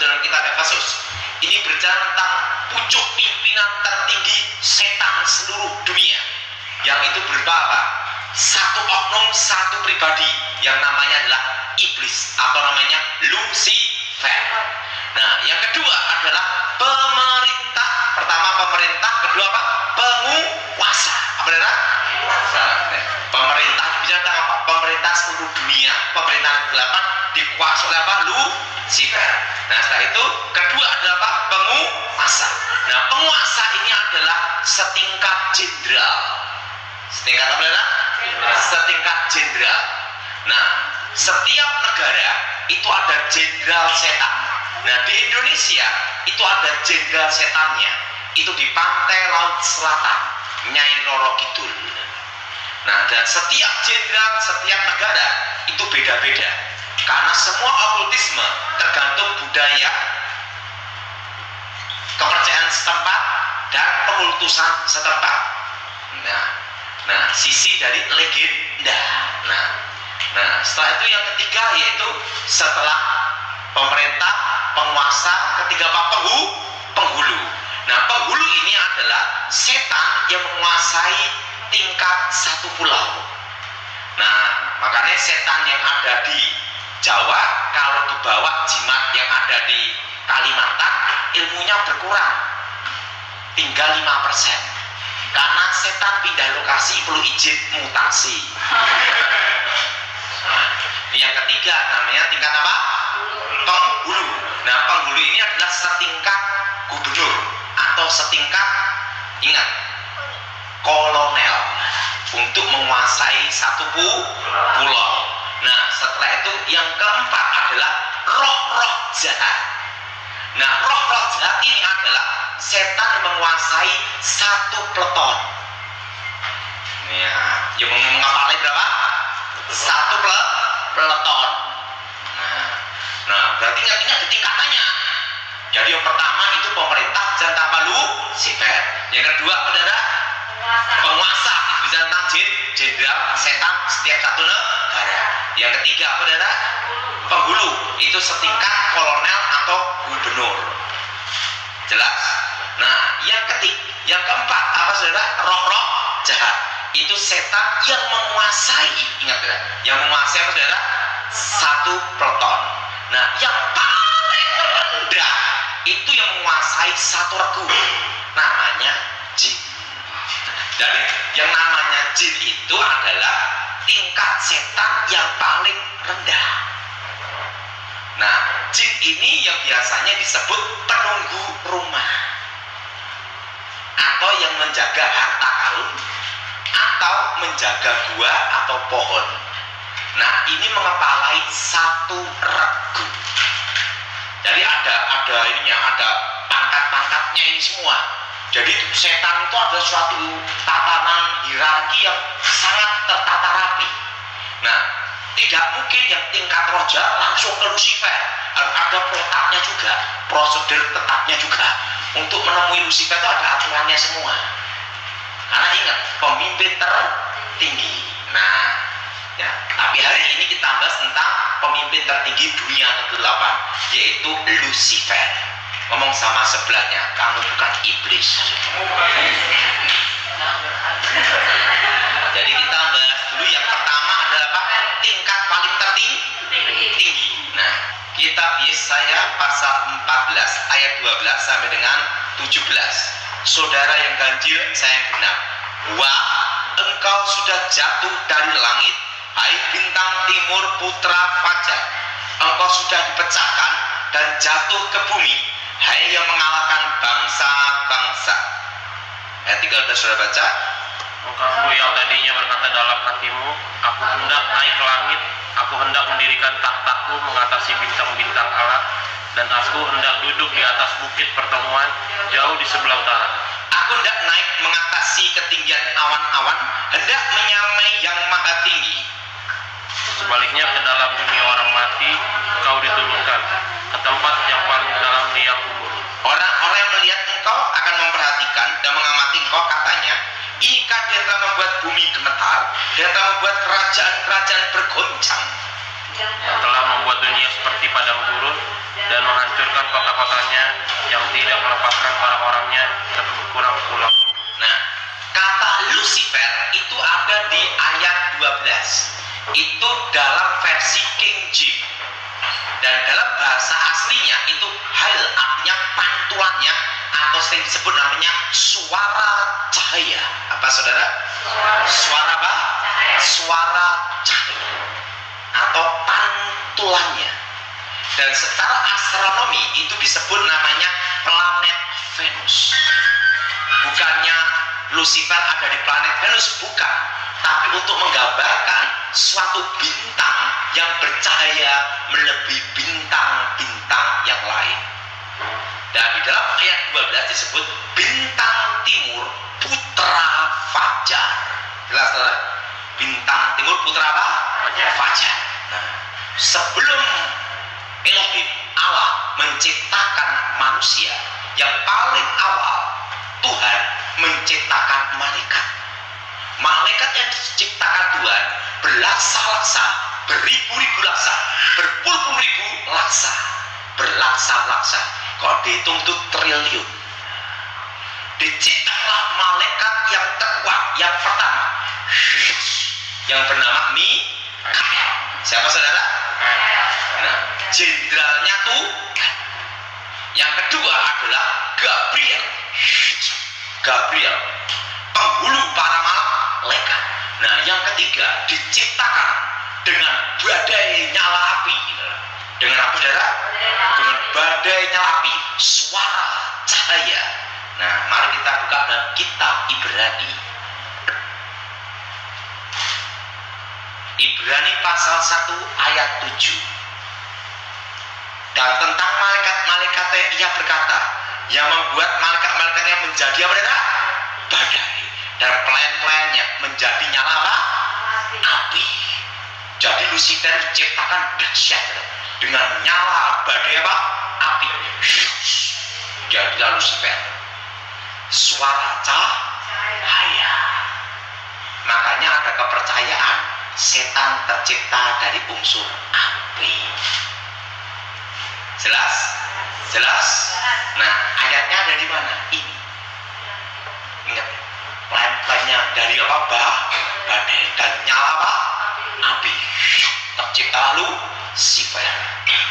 dalam kitab Efesus. Ini berbicara tentang pucuk pimpinan tertinggi setan seluruh dunia, yang itu berupa apa? Satu oknum, satu pribadi yang namanya adalah iblis atau namanya Lucifer. Nah, yang kedua adalah pemerintah. Pertama pemerintah, kedua apa? Penguasa. Apa benar? Pemerintah bicara tentang apa? Pemerintah seluruh dunia, pemerintahan ke-8 dikuasai oleh apa? Lucifer. Nah, setelah itu kedua adalah apa? Penguasa. Nah, penguasa ini adalah setingkat jenderal. Setingkat apa benar? Setingkat jenderal. Nah, setiap negara itu ada jenderal setan. Nah, di Indonesia itu ada jenderal setannya. Itu di pantai Laut Selatan, Nyai Roro Kidul. Nah, dan setiap jenderal, setiap negara itu beda-beda. Karena semua okultisme tergantung budaya, kepercayaan setempat, dan pengultusan setempat. Nah, sisi dari legenda. Nah, setelah itu yang ketiga yaitu setelah pemerintah, penguasa, ketiga apa? Penghulu. Nah, penghulu ini adalah setan yang menguasai tingkat satu pulau. Nah, makanya setan yang ada di Jawa kalau dibawa jimat yang ada di Kalimantan ilmunya berkurang, tinggal 5%. Karena setan pindah lokasi perlu izin mutasi. Nah, yang ketiga namanya tingkat apa? Penghulu. Nah, penghulu ini adalah setingkat gubernur atau setingkat, ingat, kolonel untuk menguasai satu pulau. Nah, setelah itu yang keempat adalah roh-roh jahat. Nah, roh-roh jahat ini adalah setan yang menguasai satu peleton. Ya, yang mengapalai berapa? Satu peleton. Nah, berarti ngertinya ada tingkatannya. Jadi yang pertama itu pemerintah bisa tentang Lucifer. Yang kedua adalah penguasa, itu bisa tentang jenderal setan setiap satu negara. Yang ketiga adalah penghulu, itu setingkat kolonel atau gubernur. Jelas? Nah, yang keempat apa saudara? Roh-roh jahat. Itu setan yang menguasai, ingat ya, yang menguasai apa saudara? Satu peleton. Nah, yang paling rendah itu yang menguasai satu regu, namanya jin. Jadi yang namanya jin itu adalah tingkat setan yang paling rendah. Nah, jin ini yang biasanya disebut penunggu rumah, atau yang menjaga harta karun, atau menjaga gua atau pohon. Nah, ini mengepalai satu regu. Jadi ada ininya, ada pangkat-pangkatnya ini semua. Jadi setan itu ada suatu tatanan hierarki yang sangat tertata rapi. Nah, tidak mungkin yang tingkat roh jahat langsung ke Lucifer. Harus ada protapnya juga, prosedur tetapnya juga. Untuk menemui Lucifer itu ada aturannya semua. Karena ingat, pemimpin tertinggi. Nah, ya, tapi hari ini kita bahas tentang pemimpin tertinggi dunia ke-8, yaitu Lucifer. Ngomong sama sebelahnya, kamu bukan iblis. Jadi kita bahas dulu yang pertama adalah apa? Tingkat paling tinggi. Nah, kitab Yesaya pasal 14 ayat 12 sampai dengan 17. Saudara yang ganjil, saya yang genap. Wah, engkau sudah jatuh dari langit, hai bintang timur putra fajar. Engkau sudah dipecahkan dan jatuh ke bumi, hai yang mengalahkan bangsa-bangsa. Ayat 13 sudah baca. Engkau yang tadinya berkata dalam hatimu, aku hendak naik ke langit, aku hendak mendirikan tahtaku mengatasi bintang-bintang Allah, dan aku hendak duduk di atas bukit pertemuan jauh di sebelah utara. Aku hendak naik mengatasi ketinggian awan-awan, hendak menyamai yang maha tinggi. Sebaliknya ke dalam dunia orang mati engkau diturunkan, ke tempat yang paling dalam liang kubur. Orang-orang yang melihat engkau akan memperhatikan dan mengamati engkau, katanya, inikah dia telah membuat bumi gemetar, dia telah membuat kerajaan-kerajaan bergoncang. Yang telah membuat dunia seperti padang gurun dan menghancurkan itu dalam versi King James, dan dalam bahasa aslinya itu hail artinya pantulannya atau sering disebut namanya suara cahaya. Apa saudara? Suara apa? Suara cahaya atau pantulannya. Dan secara astronomi itu disebut namanya planet Venus. Bukannya Lucifer ada di planet Venus, bukan, tapi untuk menggambarkan suatu bintang yang bercahaya melebihi bintang-bintang yang lain. Dan di dalam ayat 12 disebut bintang timur putra fajar. Jelas saudara? Bintang timur putra apa? Fajar. Nah, sebelum Elohim Allah menciptakan manusia, yang paling awal Tuhan menciptakan malaikat. Malaikat yang diciptakan Tuhan berlaksa-laksa, beribu-ribu laksa, berpuluh-ribu laksa, berlaksa-laksa. Kalau dihitung itu triliun. Diciptalah malaikat yang terkuat, yang pertama, yang bernama Mikael. Siapa saudara? Nah, jenderalnya tuh. Yang kedua adalah Gabriel. Gabriel, penghulu para malaikat. Nah, yang ketiga diciptakan dengan badai nyala api. Dengan apa saudara? Dengan badai nyala api, suara cahaya. Nah, mari kita buka dalam kitab Ibrani. Ibrani pasal 1 ayat 7. Dan tentang malaikat-malaikatnya ia berkata, yang membuat malaikat-malaikatnya menjadi apa saudara? Badai. Dan pelayan-pelayannya menjadi nyala apa? Api. Jadi Lucifer diciptakan dahsyat dengan nyala badai apa? Api. Jadilah Lucifer. Suara cahaya. Makanya ada kepercayaan setan tercipta dari unsur api. Jelas? Jelas? Nah, ayatnya ada di mana? Ini. Ingat, pelayan-pelayannya dari apa? Badai dan nyala apa? Api. Tercipta Lucifer.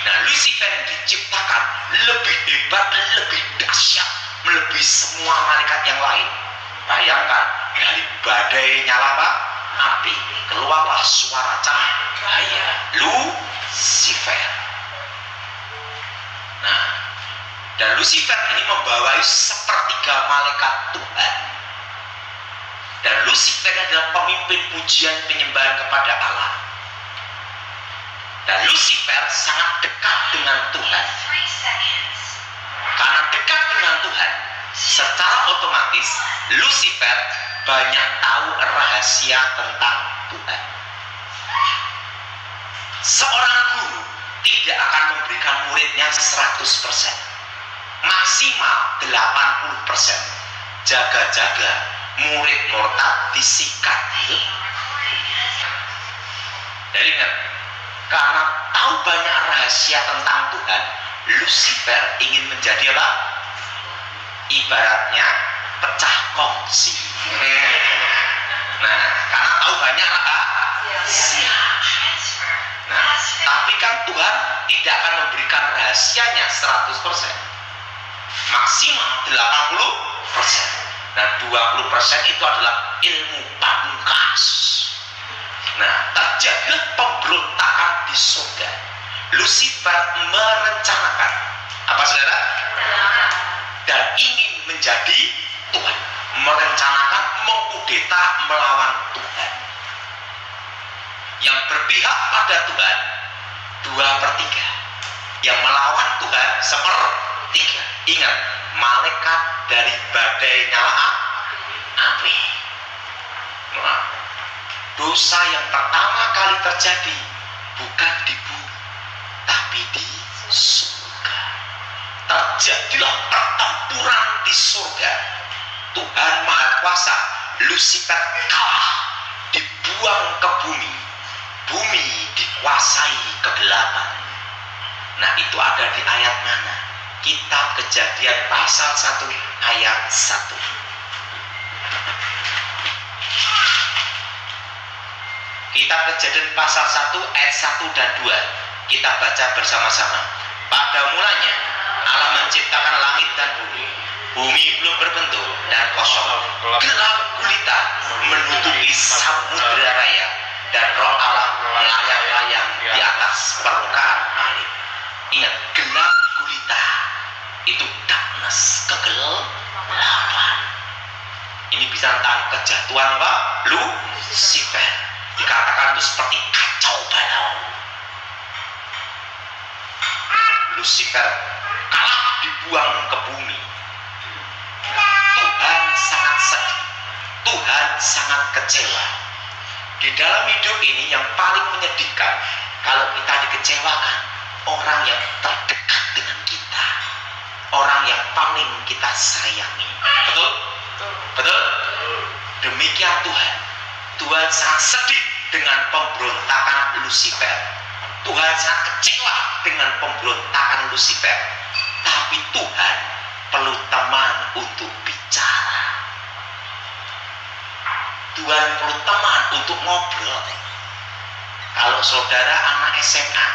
Nah, Lucifer diciptakan lebih hebat, lebih dahsyat, melebihi semua malaikat yang lain. Bayangkan, dari badai nyala apa? Api. Keluarlah suara cahaya. Lucifer. Nah, dan Lucifer ini membawai sepertiga malaikat Tuhan. Dan Lucifer adalah pemimpin pujian penyembahan kepada Allah. Dan Lucifer sangat dekat dengan Tuhan. Karena dekat dengan Tuhan, secara otomatis Lucifer banyak tahu rahasia tentang Tuhan. Seorang guru tidak akan memberikan muridnya 100%, maksimal 80%. Jaga-jaga murid murtad disikat. Jadi ingat, karena tahu banyak rahasia tentang Tuhan, Lucifer ingin menjadi apa? Ibaratnya pecah kongsi. Nah, karena tahu banyak rahasia. Nah, tapi kan Tuhan tidak akan memberikan rahasianya 100%, maksimal 80%. Dan 20% itu adalah ilmu pamungkas. Nah, terjadilah pemberontakan di surga. Lucifer merencanakan apa saudara? Dan ingin menjadi Tuhan, merencanakan mengkudeta melawan Tuhan. Yang berpihak pada Tuhan 2/3, yang melawan Tuhan 1/3. Ingat, malaikat dari badai nyala api. Nah, dosa yang pertama kali terjadi bukan di bumi, tapi di surga. Terjadilah pertempuran di surga. Tuhan Maha Kuasa, Lucifer kalah, dibuang ke bumi. Bumi dikuasai kegelapan. Nah, itu ada di ayat mana? Kitab Kejadian pasal 1 ayat 1. Kita Kejadian pasal 1 ayat 1 dan 2. Kita baca bersama-sama. Pada mulanya Allah menciptakan langit dan bumi. Bumi belum berbentuk dan kosong. Gelap gulita menutupi samudera raya, dan roh Allah melayang-layang di atas permukaan air. Ingat, gelap gulita itu darkness, kegelapan. Ini bisa tentang kejatuhan Pak Lucifer. Dikatakan itu seperti kacau balau. Lucifer kalah dibuang ke bumi. Tuhan sangat sedih, Tuhan sangat kecewa. Di dalam hidup ini yang paling menyedihkan, kalau kita dikecewakan orang yang terdekat dengan kita, orang yang paling kita sayangi. Betul? Betul? Demikian Tuhan. Tuhan sangat sedih dengan pemberontakan Lucifer. Tuhan sangat kecewa dengan pemberontakan Lucifer. Tapi Tuhan perlu teman untuk bicara. Tuhan perlu teman untuk ngobrol. Kalau saudara anak SMA,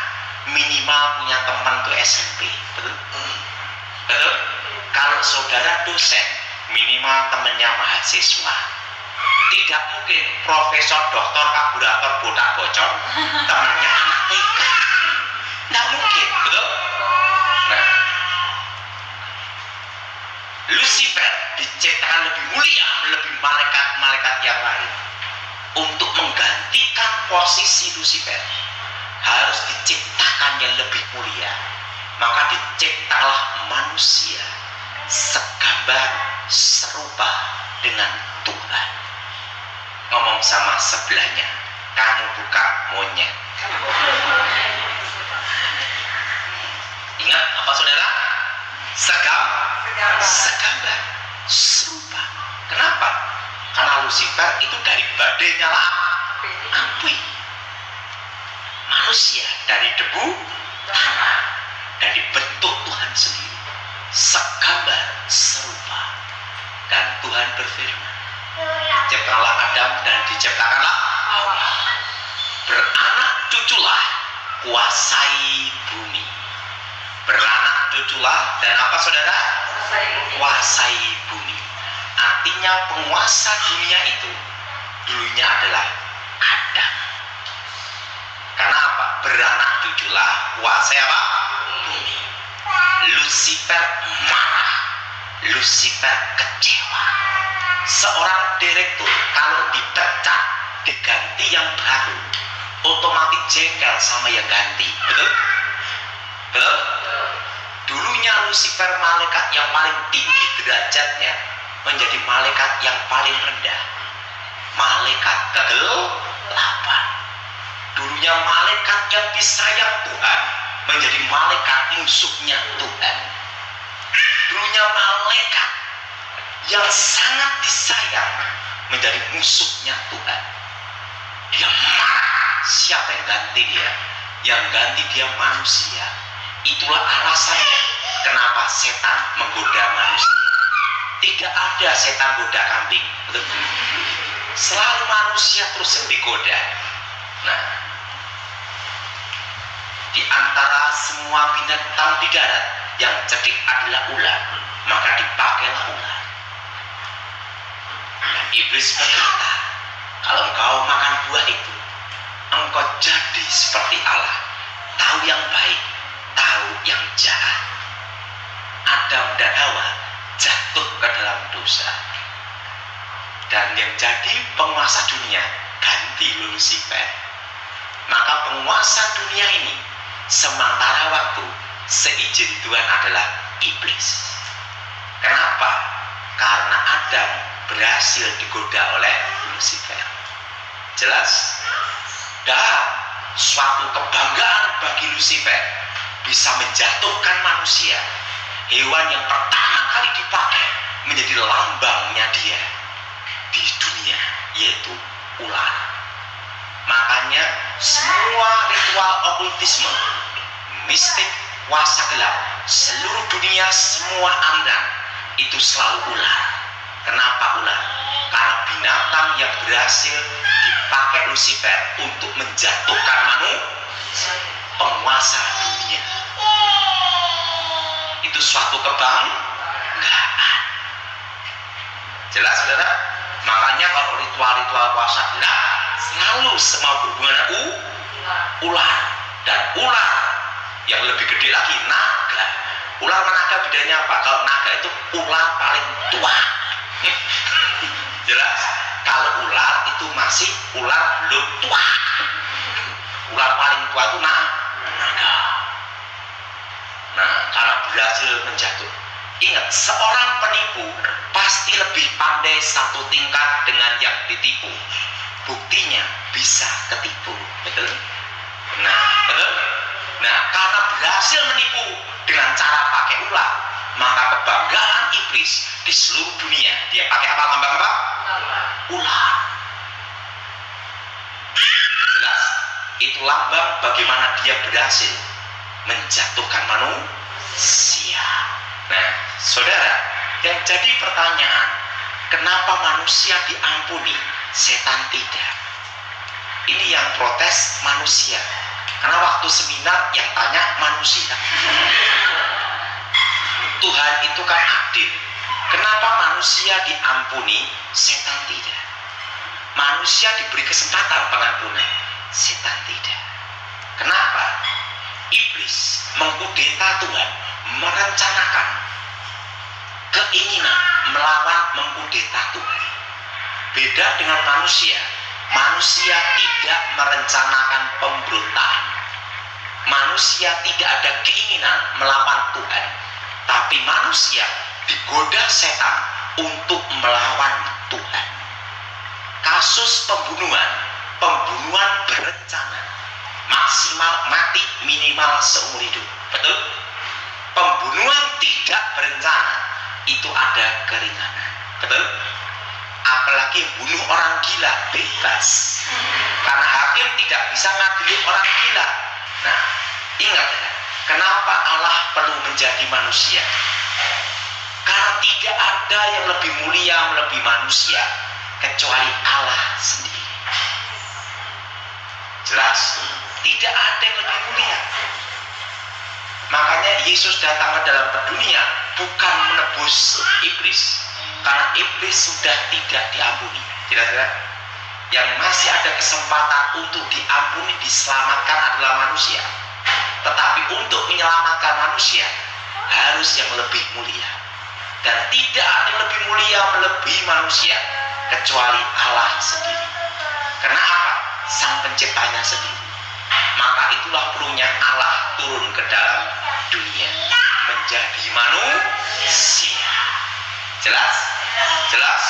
minimal punya teman tuh SMP. Betul? Betul? Kalau saudara dosen, minimal temannya mahasiswa. Tidak mungkin profesor, doktor, karburator, botak bocor temannya anak TK. Tidak mungkin, betul? Nah, Lucifer diciptakan lebih mulia, lebih malaikat-malaikat yang lain. Untuk menggantikan posisi Lucifer, harus diciptakan yang lebih mulia. Maka diciptalah manusia segambar serupa dengan Tuhan. Ngomong sama sebelahnya, kamu bukan monyet. Ingat apa saudara? Segambar serupa. Kenapa? Karena Lucifer itu dari badai nyala api. Manusia dari debu tanah, dari bentuk Tuhan sendiri, segambar serupa. Dan Tuhan berfirman, diciptakanlah Adam dan diciptakanlah Hawa. Beranak cuculah kuasai bumi. Beranak cuculah dan apa saudara? Kuasai bumi. Artinya penguasa dunia itu dulunya adalah Adam. Karena apa? Beranak cuculah kuasai apa? Bumi. Lucifer marah. Lucifer kecewa. Seorang direktur kalau dipecat diganti yang baru, otomatis jengkel sama yang ganti. Betul? Betul? Dulunya Lucifer malaikat yang paling tinggi derajatnya menjadi malaikat yang paling rendah, malaikat kegelapan. Dulunya malaikat yang disayang Tuhan menjadi malaikat musuhnya Tuhan. Dulunya malaikat yang sangat disayang menjadi musuhnya Tuhan. Dia marah. Siapa yang ganti dia? Yang ganti dia manusia. Itulah alasannya kenapa setan menggoda manusia. Tidak ada setan goda kambing. Selalu manusia terus yang digoda. Nah, di antara semua binatang di darat yang cerdik adalah ular, maka dipakailah ular. Dan iblis berkata, kalau engkau makan buah itu, engkau jadi seperti Allah, tahu yang baik, tahu yang jahat. Adam dan Hawa jatuh ke dalam dosa, dan yang jadi penguasa dunia ganti Lucifer. Maka penguasa dunia ini sementara waktu seizin Tuhan adalah iblis. Kenapa? Karena Adam berhasil digoda oleh Lucifer. Jelas? Dan suatu kebanggaan bagi Lucifer bisa menjatuhkan manusia, hewan yang pertama kali dipakai menjadi lambangnya dia di dunia, yaitu ular. Makanya semua ritual okultisme, mistik, kuasa gelap, seluruh dunia, semua aliran itu selalu ular. Kenapa ular? Karena binatang yang berhasil dipakai Lucifer untuk menjatuhkan manusia, penguasa dunia. Itu suatu kebanggaan. Jelas saudara? Makanya kalau ritual-ritual puasa selalu semua berhubungan ular. Dan ular yang lebih gede lagi naga. Ular sama naga bedanya apa? Kalau naga itu ular paling tua. Jelas? Kalau ular itu masih ular belum tua. Ular paling tua itu naga. Nah, karena berhasil menjatuh. Ingat, seorang penipu pasti lebih pandai satu tingkat dengan yang ditipu. Buktinya bisa ketipu, betul? Betul? Nah, karena berhasil menipu dengan cara pakai ular, maka kebanggaan iblis di seluruh dunia, dia pakai apa? Lambang apa? Ular. Jelas? Itu lambang bagaimana dia berhasil menjatuhkan manusia. Nah, saudara, yang jadi pertanyaan, kenapa manusia diampuni, setan tidak? Ini yang protes manusia. Karena waktu seminar yang tanya manusia. Tuhan itu kan adil. Kenapa manusia diampuni, setan tidak? Manusia diberi kesempatan pengampunan, setan tidak. Kenapa? Iblis mengkudeta Tuhan, merencanakan keinginan melawan mengkudeta Tuhan. Beda dengan manusia. Manusia tidak merencanakan pemberontakan. Manusia tidak ada keinginan melawan Tuhan. Tapi manusia digoda setan untuk melawan Tuhan. Kasus pembunuhan berencana, maksimal mati, minimal seumur hidup. Betul? Pembunuhan tidak berencana itu ada keringanan. Betul? Apalagi bunuh orang gila bebas, karena hakim tidak bisa ngadili orang gila. Nah, ingat ya, kenapa Allah perlu menjadi manusia? Karena tidak ada yang lebih mulia melebihi manusia kecuali Allah sendiri. Jelas? Tidak ada yang lebih mulia. Makanya Yesus datang ke dalam dunia bukan menebus iblis, karena iblis sudah tidak diampuni. Tidak. Yang masih ada kesempatan untuk diampuni, diselamatkan adalah manusia. Tetapi untuk menyelamatkan manusia harus yang lebih mulia. Dan tidak ada yang lebih mulia melebihi manusia kecuali Allah sendiri. Karena apa? Sang penciptanya sendiri. Maka itulah perlunya Allah turun ke dalam dunia menjadi manusia. Jelas? Jelas?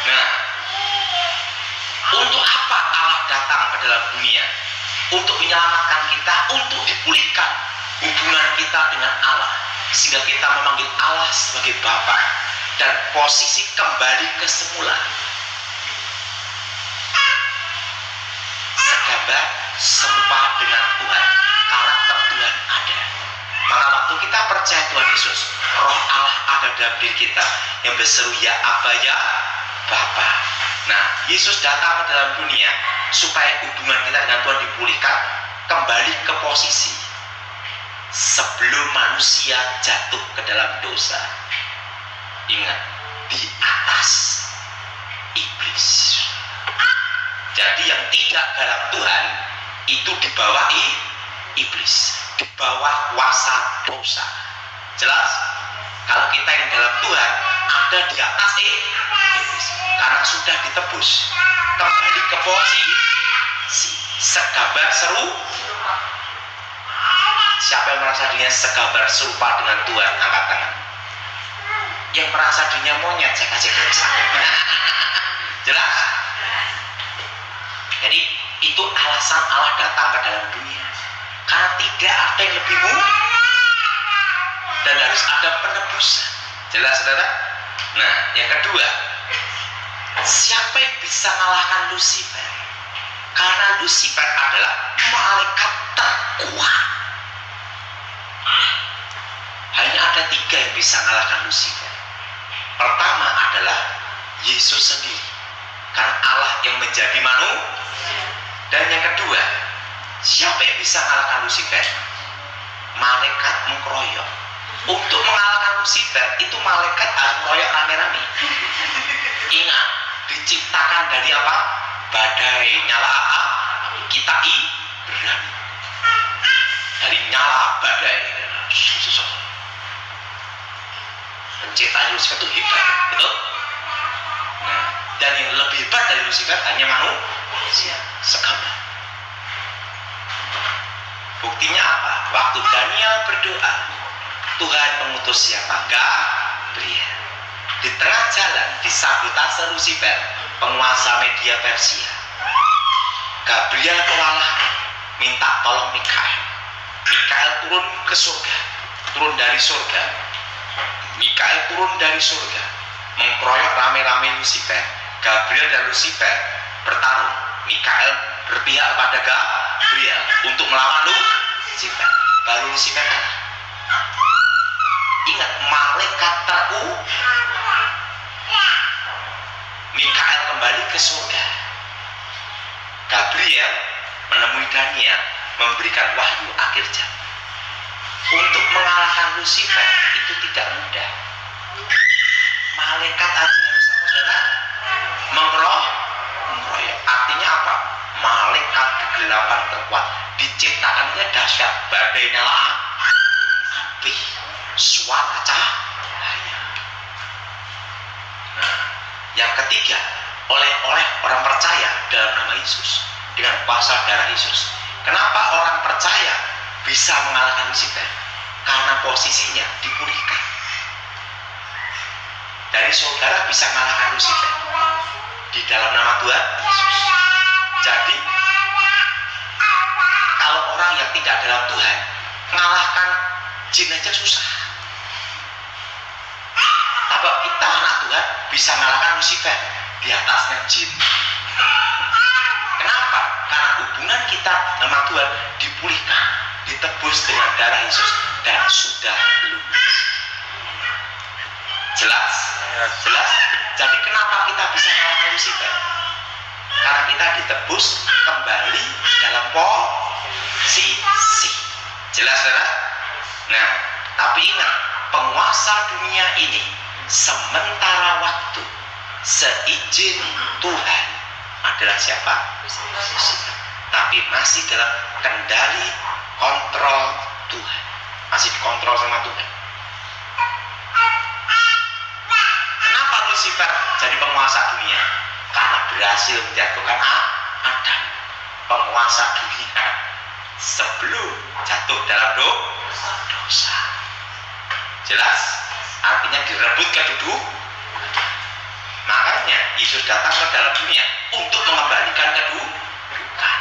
Nah, untuk apa Allah datang ke dalam dunia? Untuk menyelamatkan kita, untuk dipulihkan hubungan kita dengan Allah, sehingga kita memanggil Allah sebagai Bapa dan posisi kembali ke semula. Segambar serupa dengan Tuhan, karakter Tuhan ada. Maka waktu kita percaya Tuhan Yesus, Roh Allah ada dalam diri kita yang berseru ya Aba ya Bapa. Nah, Yesus datang ke dalam dunia supaya hubungan kita dengan Tuhan dipulihkan kembali ke posisi sebelum manusia jatuh ke dalam dosa. Ingat, di atas iblis. Jadi yang tidak dalam Tuhan itu di bawah iblis, di bawah kuasa dosa. Jelas? Kalau kita yang dalam Tuhan ada di atas iblis, karena sudah ditebus kembali ke posisi segambar seru. Siapa yang merasa dirinya segambar serupa dengan Tuhan, angkat tangan. Yang merasa dirinya monyet, saya kasih kerja. Jelas? Jadi itu alasan Allah datang ke dalam dunia, karena tidak ada yang lebih mulia dan harus ada penebusan. Jelas, saudara? Nah, yang kedua, siapa yang bisa mengalahkan Lucifer? Karena Lucifer adalah malaikat terkuat. Hanya ada 3 yang bisa mengalahkan Lucifer. Pertama adalah Yesus sendiri, karena Allah yang menjadi manusia. Dan yang kedua, siapa yang bisa mengalahkan Lucifer? Malaikat mengkeroyok. Untuk mengalahkan Lucifer itu malaikat harus mengkeroyok rame-rame. Ingat, diciptakan dari apa? Badai, nyala kita berani. Dari nyala badai. Penciptaan Lucifer itu hebat, betul? Nah, dan yang lebih hebat dari Lucifer hanya manusia, segambar. Buktinya apa? Waktu Daniel berdoa, Tuhan mengutus siapa? Gabriel. Di tengah jalan disabotase Lucifer, penguasa media Persia. Gabriel kewalahan, minta tolong Mikael. Mikael turun ke surga, turun dari surga. Mikael turun dari surga, mengkeroyok rame-rame Lucifer. Gabriel dan Lucifer bertarung. Mikael berpihak pada Gabriel untuk melawan Lucifer. Baru Lucifer kalah. Ingat, malaikat Mikael kembali ke surga. Gabriel menemui Daniel, memberikan wahyu akhir zaman. Untuk mengalahkan Lucifer itu tidak mudah. Malaikat aja harus apa, saudara? Mengeroyok. Artinya apa? Malaikat kegelapan terkuat, diciptakannya dahsyat, badai nyala api, suara cahaya. Nah, yang ketiga, oleh orang percaya dalam nama Yesus, dengan kuasa darah Yesus. Kenapa orang percaya bisa mengalahkan Lucifer? Karena posisinya dipulihkan. Dari saudara bisa mengalahkan Lucifer di dalam nama Tuhan Yesus. Jadi kalau orang yang tidak dalam Tuhan mengalahkan jin aja susah. Tapi kita anak Tuhan bisa mengalahkan Lucifer di atasnya jin. Kenapa? Karena hubungan kita sama Tuhan dipulihkan, ditebus dengan darah Yesus, dan sudah lunas. Jelas? Jelas? Jadi kenapa kita bisa mengalahkan Lucifer? Karena kita ditebus kembali dalam posisi. Jelas, saudara? Nah, tapi ingat, penguasa dunia ini sementara waktu, seizin Tuhan, adalah siapa? Tapi masih dalam kendali kontrol Tuhan, masih dikontrol sama Tuhan. Kenapa Lucifer jadi penguasa dunia? Karena berhasil menjatuhkan Adam, penguasa dunia, sebelum jatuh dalam dosa. Jelas? Artinya direbut kedudukan. Makanya Yesus datang ke dalam dunia untuk mengembalikan kedudukan,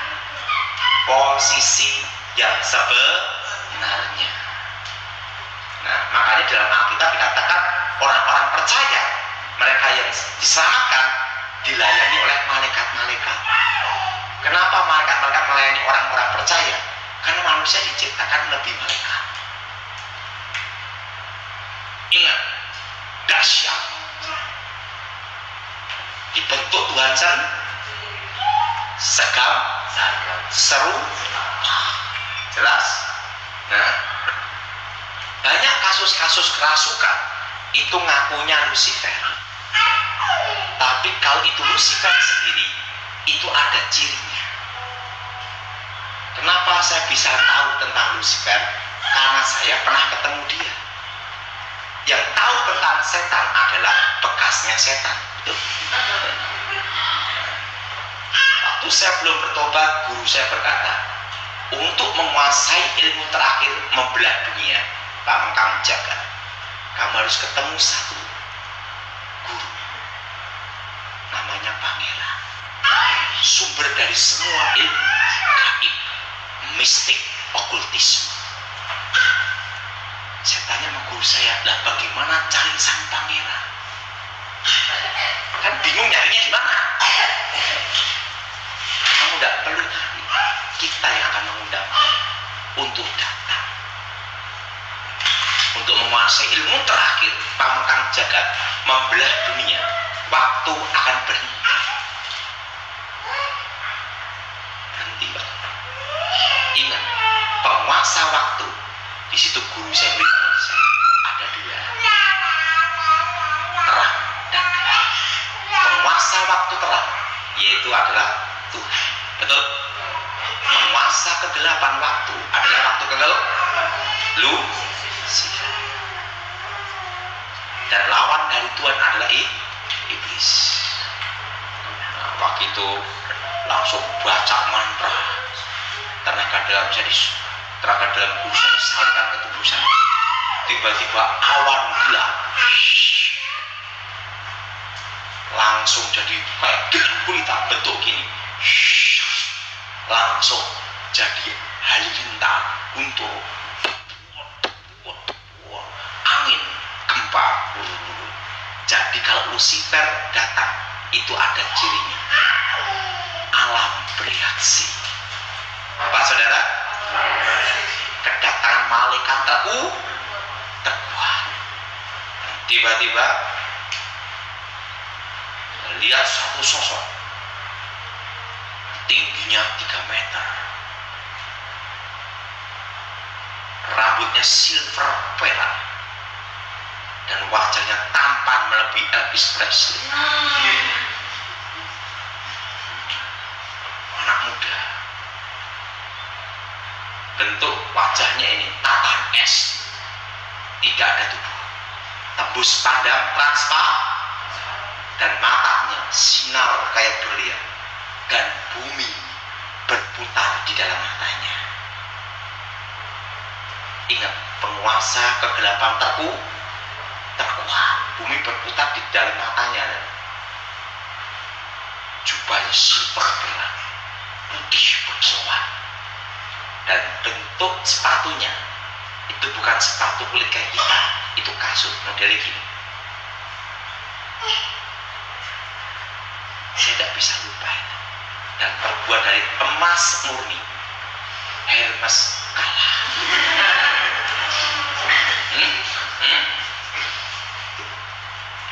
posisi yang sebenarnya. Nah, makanya dalam Alkitab dikatakan orang-orang percaya, mereka yang diselamatkan, dilayani oleh malaikat-malaikat. Kenapa malaikat-malaikat melayani orang-orang percaya? Karena manusia diciptakan lebih malaikat. Ingat, dahsyat, dibentuk Tuhan segam, seru, jelas. Nah, banyak kasus-kasus kerasukan itu ngakunya Lucifer. Tapi kalau itu Lucifer sendiri, itu ada cirinya. Kenapa saya bisa tahu tentang Lucifer? Karena saya pernah ketemu dia. Yang tahu tentang setan adalah bekasnya setan. Waktu saya belum bertobat, guru saya berkata, untuk menguasai ilmu terakhir membelah dunia, kamu jaga, kamu harus ketemu satu guru, namanya pangeran, sumber dari semua ilmu gaib, mistik, okultisme. Saya tanya sama guru saya, lah bagaimana cari sang pangeran? Kan bingung nyarinya di mana? Kamu tidak perlu nyari, kita yang akan mengundang untuk datang, untuk menguasai ilmu terakhir, pamungkas jagat, membelah dunia. waktu akan berhenti. Berhenti, Pak. Ingat, penguasa waktu. Di situ guru saya beritahu saya ada dua, terang dan gelap. Penguasa waktu terang yaitu adalah Tuhan, betul. Penguasa kegelapan waktu adalah waktu kegelap, Lucifer. Dan lawan dari Tuhan adalah iblis. Nah, waktu itu langsung baca mantra, tenaga dalam usaha disalurkan ke tubuh saya. Tiba-tiba awan gelap langsung jadi kayak gurita bentuk gini, langsung jadi halilintar untuk angin gempa. Jadi kalau Lucifer datang itu ada cirinya, alam bereaksi. Pak saudara, kedatangan malaikat terkuat. Tiba-tiba lihat satu sosok tingginya 3 meter, rambutnya silver perak, dan wajahnya tampan melebihi Elvis Presley. Anak muda, bentuk wajahnya ini tatahan es, tidak ada tubuh, tembus pandang transparan, dan matanya sinar kayak berlian, dan bumi berputar di dalam matanya. Ingat, penguasa kegelapan terkuat, bumi berputar di dalam matanya. Jubahnya silver perak, putih berkilau, dan bentuk sepatunya itu bukan sepatu kulit kayak kita, itu kasut model gini. Saya tidak bisa lupa itu. Dan terbuat dari emas murni. Hermes kalah.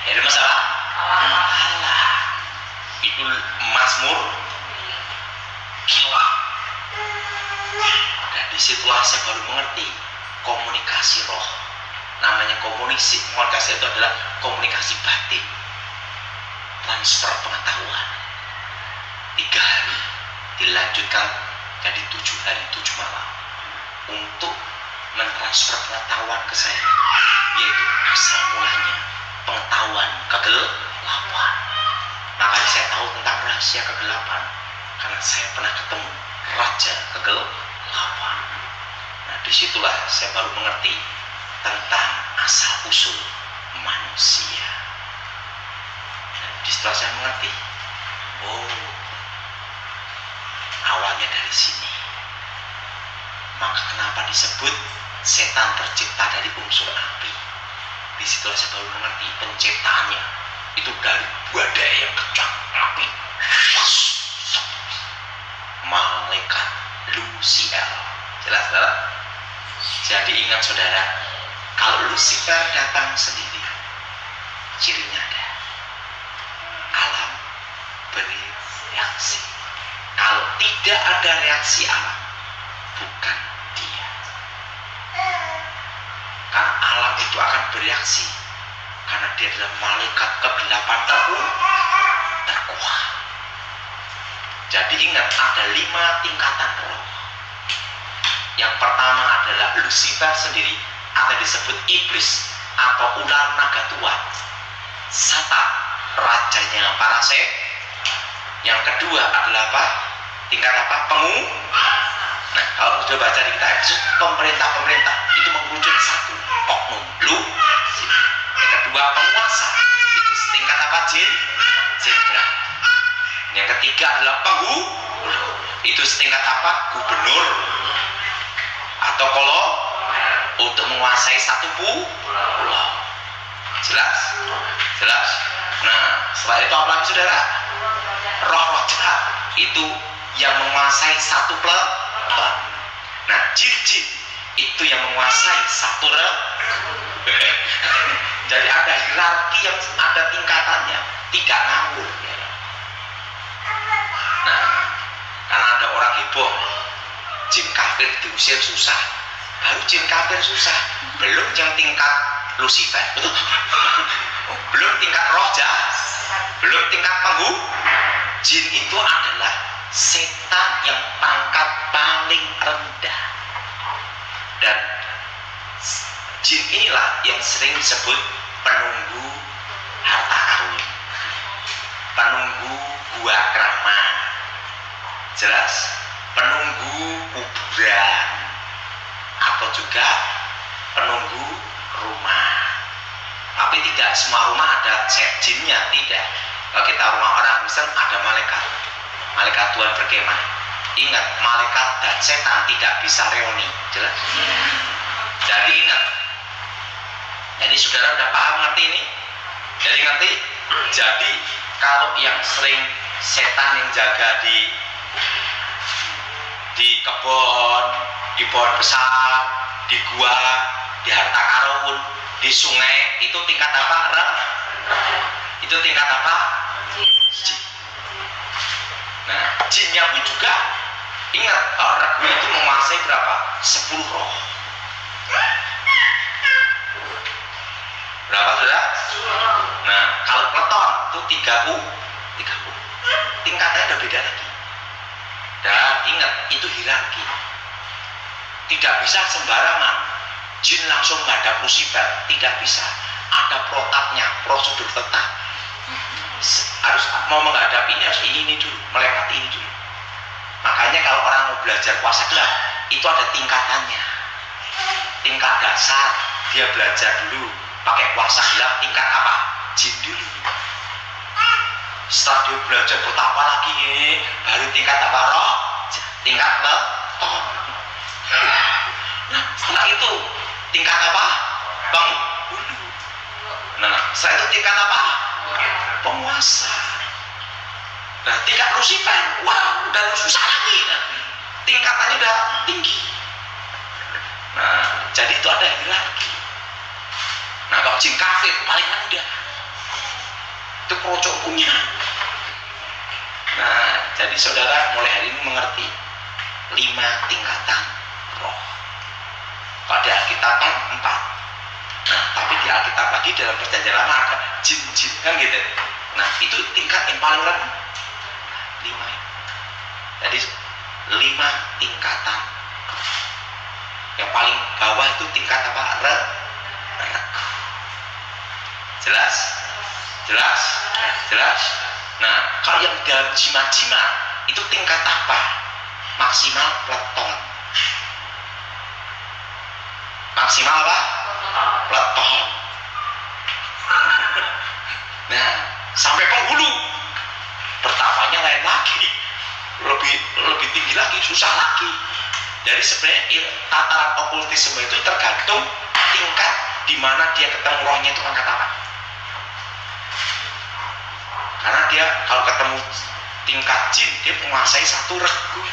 Hermes apa? Kalah. Itu emas kiloan. Dan disitulah saya baru mengerti komunikasi roh. Namanya komunikasi itu adalah komunikasi batin, transfer pengetahuan. 3 hari dilanjutkan jadi 7 hari 7 malam untuk mentransfer pengetahuan ke saya, yaitu asal mulanya pengetahuan kegelapan. Makanya saya tahu tentang rahasia kegelapan karena saya pernah ketemu raja kegelapan. Nah, disitulah saya baru mengerti tentang asal usul manusia. Setelah saya mengerti, oh, awalnya dari sini. Maka kenapa disebut setan tercipta dari unsur api? Disitulah saya baru mengerti penciptaannya itu dari badai yang kencang, api. Malaikat Lucifer. Jelas, saudara? Jadi ingat saudara, kalau Lucifer datang sendiri, cirinya ada. Alam bereaksi. Kalau tidak ada reaksi alam, bukan dia. Karena alam itu akan bereaksi karena dia adalah malaikat kegelapan terkuat. Jadi ingat, ada 5 tingkatan roh. Yang pertama adalah Lucifer sendiri, atau disebut iblis atau ular naga tua, Satan, rajanya para setan. Yang kedua adalah apa? Tingkat apa? Nah, kalau sudah baca di kitab Efesus, pemerintah itu mengerucut satu, oknum, Lucifer. Yang kedua penguasa, itu tingkat apa? Jenderal. Yang ketiga adalah itu setingkat apa? Gubernur atau kalau untuk menguasai satu pulau. Jelas? Nah, setelah itu apa lagi saudara? Roh-roh jahat itu yang menguasai satu planet. Nah, jin-jin itu yang menguasai satu Jadi ada hierarki yang ada tingkatannya. tidak ngawur. Nah, karena ada orang heboh, jin kafir diusir susah. Baru jin kafir susah, belum yang tingkat Lucifer, betul? Belum tingkat roh jahat, belum tingkat penghulu. Jin itu adalah setan yang pangkat paling rendah. Dan jin inilah yang sering disebut penunggu harta karun, penunggu gua keramat, jelas, penunggu kuburan, atau juga penunggu rumah. Tapi tidak semua rumah ada jinnya, tidak. Kalau kita rumah orang Kristen ada malaikat, malaikat Tuhan berkemah. Ingat, malaikat dan setan tidak bisa reuni, jelas. Jadi ingat, jadi saudara udah paham ngerti ini? Jadi ngerti? Jadi kalau yang sering setan yang jaga di kebun, di pohon besar, di gua, di harta karun, di sungai, itu tingkat apa? Itu tingkat apa? Jin. Nah, jinnya pun juga ingat, regu itu menguasai berapa? 10 roh. Berapa sudah? Nah, kalau peleton itu 30. Tingkatnya udah beda lagi. Dan ingat, itu hierarki. Tidak bisa sembarangan jin langsung menghadap Lucifer, tidak bisa. Ada protapnya, prosedur tetap. Harus mau menghadap ini harus ini dulu, melewati ini dulu. Makanya kalau orang mau belajar kuasa gelap, itu ada tingkatannya. Tingkat dasar dia belajar dulu pakai kuasa gelap tingkat apa? Jin dulu. Setelah dia belajar betapa lagi baru tingkat apa? Roh. Tingkat beton. Nah, setelah itu tingkat apa? Penghulu. Nah, setelah itu tingkat apa? Penguasa. Nah, tingkat Lucifer, wah, udah susah lagi. Tingkatannya udah tinggi. Nah, jadi itu ada hierarki. Nah, kalau jin kafir paling rendah, itu kerocok punya. Nah, jadi saudara mulai hari ini mengerti 5 tingkatan roh. Pada Alkitab kan 4. Nah, tapi di Alkitab lagi dalam perjanjian lama ada jin-jin kan gitu. Nah, itu tingkat yang paling rendah 5. Jadi 5 tingkatan. Yang paling bawah itu tingkat apa? Regu. Jelas? Jelas? Jelas? Nah, kalau yang dalam jimat-jimat itu tingkat apa? Maksimal peleton. Maksimal apa? Peleton. Nah, sampai penghulu bertapanya lain lagi, lebih tinggi lagi, susah lagi. Jadi sebenarnya tataran okultisme itu tergantung tingkat di mana dia ketemu rohnya itu angkat apa. Karena dia kalau ketemu tingkat jin dia menguasai 1 regu.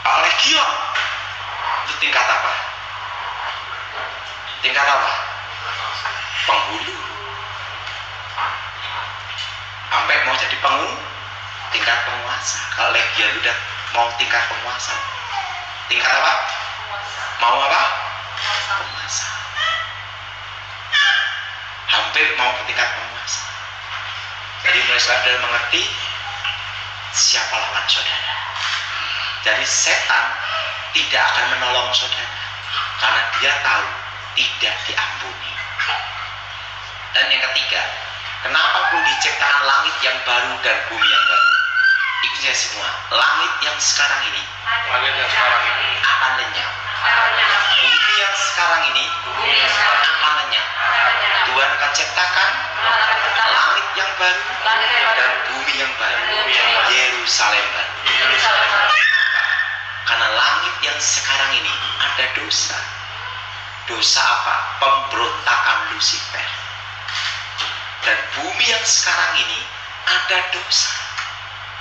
Kalau legion itu tingkat apa? Tingkat apa? Penghulu. Sampai mau jadi tingkat penguasa. Kalau legion udah mau tingkat penguasa. Tingkat apa? Mau apa? Penguasa. Hampir mau ke tingkat penguasa. Jadi mulai saudara mengerti siapa lawan saudara. Jadi setan tidak akan menolong saudara karena dia tahu tidak diampuni. Dan yang ketiga, kenapa perlu diciptakan langit yang baru dan bumi yang baru? Ikutnya semua. Langit yang sekarang ini akan lenyap. Bumi yang sekarang ini akan lenyap. Tuhan akan ciptakan langit yang baru dan bumi yang baru, Yerusalem baru. Kenapa? Karena langit yang sekarang ini ada dosa. Dosa apa? Pemberontakan Lucifer. Dan bumi yang sekarang ini ada dosa.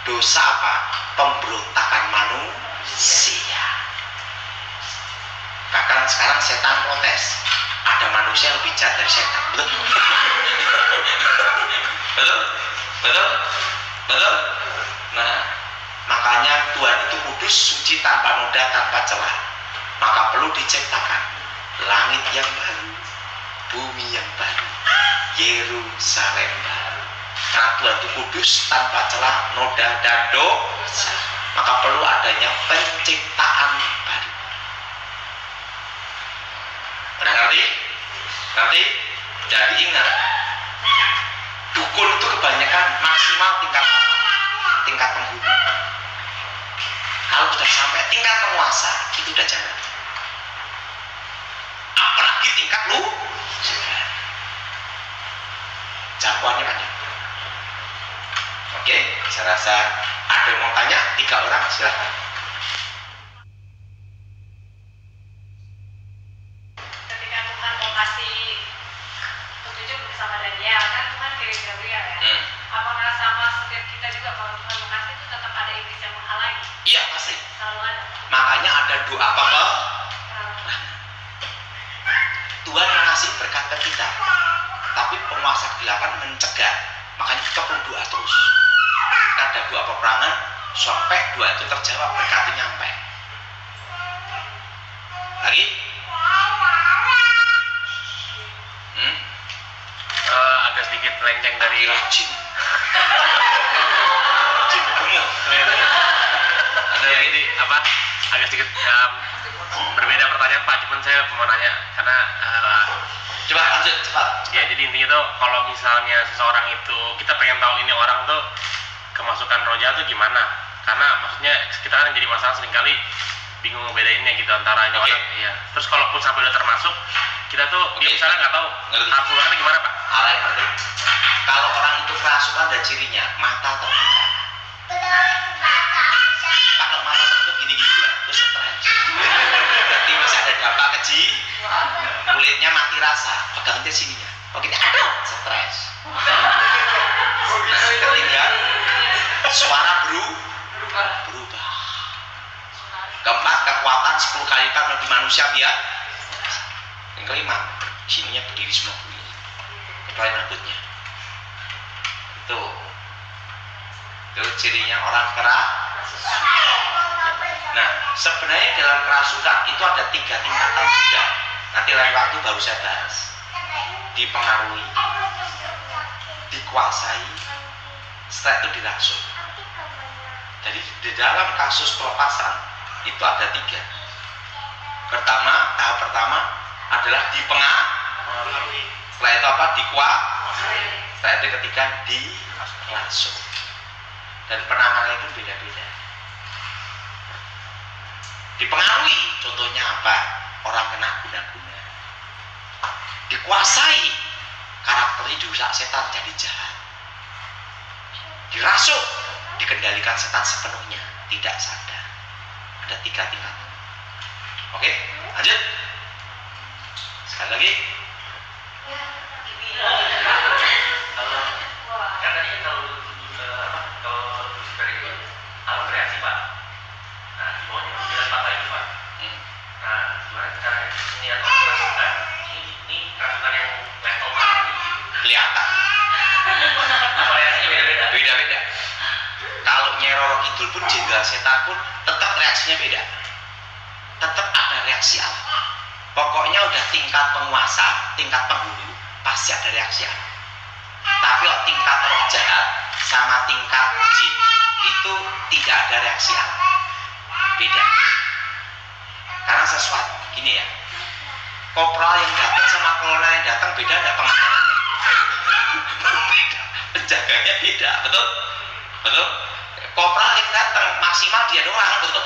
Dosa apa? Pemberontakan manusia. Bahkan sekarang setan protes, ada manusia yang lebih jahat dari setan. Betul? Betul? Betul? Nah, makanya Tuhan itu kudus, suci, tanpa noda, tanpa celah. Maka perlu diciptakan langit yang baru, bumi yang baru, Yerusalem baru. Karena Tuhan itu kudus, tanpa celah, noda, dan dosa. Maka perlu adanya penciptaan baru. Udah ngerti? Ngerti? Jadi ingat, dukun itu kebanyakan maksimal tingkat apa? Tingkat penghulu. Kalau sudah sampai tingkat penguasa, itu udah jangan. Apalagi tingkat lu, jangkauannya panjang. Oke, saya rasa ada yang mau tanya, 3 orang silahkan. Ketika Tuhan mau kasih petunjuk bersama Daniel, kan Tuhan kirim Gabriel ya. Apakah sama setiap kita juga kalau Tuhan mau kasih itu tetap ada iblis yang menghalangi? Iya pasti. Selalu ada. Makanya ada doa apa? Tuhan mengasih berkat ke kita, tapi penguasa kegelapan mencegah. Makanya kita perlu doa terus. Kita ada doa peperangan sampai doa itu terjawab, berkat itu nyampe. Lagi? Agak sedikit melenceng dari Jin. Jin gemuk. ada ini apa? Agak sedikit berbeda pertanyaan Pak, cuman saya mau nanya karena Coba lanjut, cepat. ya jadi intinya tuh kalau misalnya seseorang itu kita pengen tahu ini orang tuh kemasukan roh jahat tuh gimana, karena maksudnya kita kan jadi masalah seringkali bingung ngebedainnya gitu antara ini orang iya. Terus kalaupun sampai udah termasuk kita tuh dia misalnya nggak tahu harus keluarnya gimana Pak? Arahnya ngerti. Kalau orang itu kerasukan ada cirinya, mata terbuka. Kalau mata tertutup gini-gini ya, itu stres. Berarti masih ada dampak keji, kulitnya mati rasa, pegangnya sininya. Oh gini, aduh, stres. Nah, ketiga, suara berubah. Keempat, kekuatan 10 kali lipat lebih manusia biar. Yang kelima, sininya berdiri semua bunyi, kecuali rambutnya. Itu cirinya orang keras. Nah, sebenarnya dalam kerasukan itu ada 3 tingkatan juga. Nanti lain waktu baru saya bahas. Dipengaruhi, dikuasai, setelah itu dirasuk. Jadi di dalam kasus pelepasan itu ada 3. Tahap pertama adalah dipengaruhi. Setelah itu apa? Dikuasai. Setelah itu ketiga dirasuk. Dan penanganannya itu beda-beda. Dipengaruhi, contohnya apa? Orang kena guna-guna. Dikuasai, karakternya dirusak setan jadi jahat. Dirasuk, dikendalikan setan sepenuhnya, tidak sadar. Ada 3 tingkatan. Oke, lanjut. Sekali lagi. Kan tadi kalau dari alam kreasi Pak. Nah, di bawahnya pikiran Pak itu Pak. Nah, gimana caranya niat kerasukan? Ini kerasukan yang level mana? Kelihatan. Variasinya beda-beda. Beda-beda. Kalau Nyeroro Kidul pun jenderal setan pun tetap reaksinya beda. Tetap ada reaksi alam. Pokoknya udah tingkat penguasa, tingkat penghulu, pasti ada reaksi alam. Tapi kalau tingkat roh jahat sama tingkat jin itu tidak ada reaksi alam. Beda. Karena sesuatu gini ya. Kopral yang datang sama kolonel yang datang beda ada pengamanannya. Beda. Penjaganya beda, betul? Betul? Kopral yang datang maksimal dia doang, betul?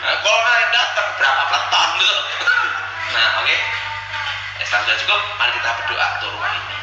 Nah, kolonel yang datang berapa peleton, betul? Nah, oke. Sudah cukup, mari kita berdoa untuk rumah ini.